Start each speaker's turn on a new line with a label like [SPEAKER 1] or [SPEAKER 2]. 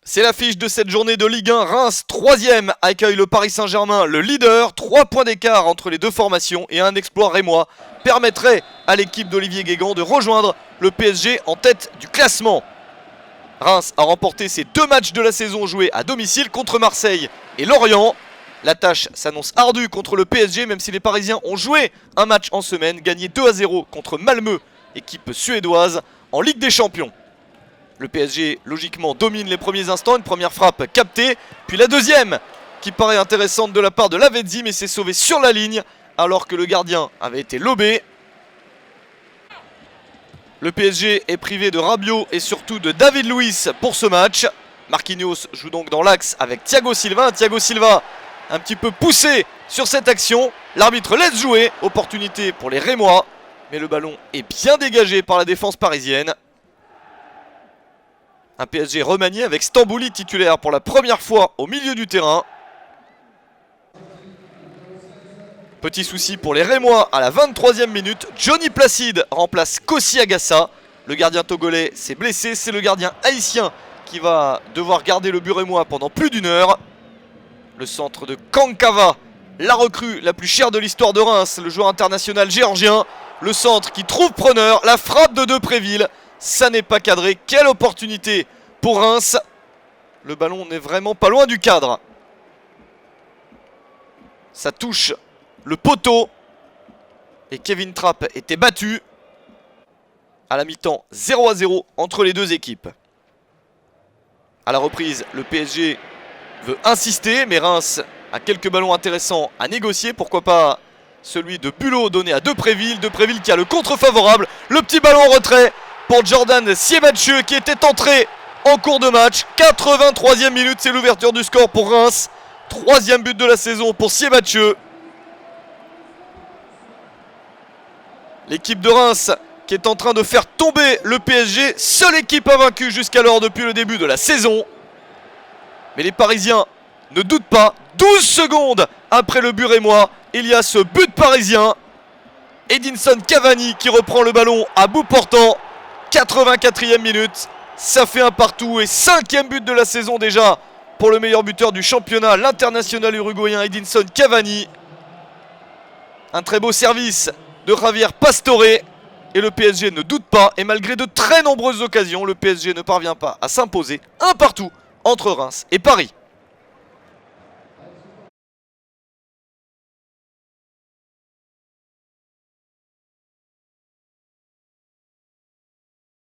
[SPEAKER 1] C'est l'affiche de cette journée de Ligue 1. Reims, 3ème, accueille le Paris Saint-Germain, le leader. 3 points d'écart entre les deux formations et un exploit rémois permettrait à l'équipe d'Olivier Guégan de rejoindre le PSG en tête du classement. Reims a remporté ses 2 matchs de la saison joués à domicile contre Marseille et Lorient. La tâche s'annonce ardue contre le PSG, même si les Parisiens ont joué un match en semaine, gagné 2-0 contre Malmö, équipe suédoise, en Ligue des Champions. Le PSG, logiquement, domine les premiers instants. Une première frappe captée, puis la deuxième, qui paraît intéressante de la part de Lavezzi, mais s'est sauvé sur la ligne, alors que le gardien avait été lobé. Le PSG est privé de Rabiot et surtout de David Luiz pour ce match. Marquinhos joue donc dans l'axe avec Thiago Silva. Thiago Silva, un petit peu poussé sur cette action. L'arbitre laisse jouer, opportunité pour les Rémois, mais le ballon est bien dégagé par la défense parisienne. Un PSG remanié avec Stambouli titulaire pour la première fois au milieu du terrain. Petit souci pour les Rémois à la 23e minute. Johnny Placide remplace Kossi Agassa. Le gardien togolais s'est blessé. C'est le gardien haïtien qui va devoir garder le but rémois pendant plus d'1 heure. Le centre de Kankava, la recrue la plus chère de l'histoire de Reims, le joueur international géorgien. Le centre qui trouve preneur. La frappe de Depréville. Ça n'est pas cadré. Quelle opportunité pour Reims. Le ballon n'est vraiment pas loin du cadre. Ça touche le poteau. Et Kevin Trapp était battu. À la mi-temps, 0-0 entre les deux équipes. À la reprise, le PSG veut insister, mais Reims a quelques ballons intéressants à négocier. Pourquoi pas celui de Bulot donné à Depréville. Depréville qui a le contre favorable. Le petit ballon en retrait pour Jordan Siebatcheux qui était entré en cours de match. 83e minute, c'est l'ouverture du score pour Reims. 3e but de la saison pour Siebatcheux. L'équipe de Reims qui est en train de faire tomber le PSG. Seule équipe invaincue jusqu'alors depuis le début de la saison. Mais les Parisiens ne doutent pas. 12 secondes après le but rémois, il y a ce but parisien. Edinson Cavani qui reprend le ballon à bout portant. 84e minute, ça fait un partout et 5e but de la saison déjà pour le meilleur buteur du championnat, l'international uruguayen Edinson Cavani. Un très beau service de Javier Pastore et le PSG ne doute pas. Et malgré de très nombreuses occasions, le PSG ne parvient pas à s'imposer. Un partout entre Reims et Paris.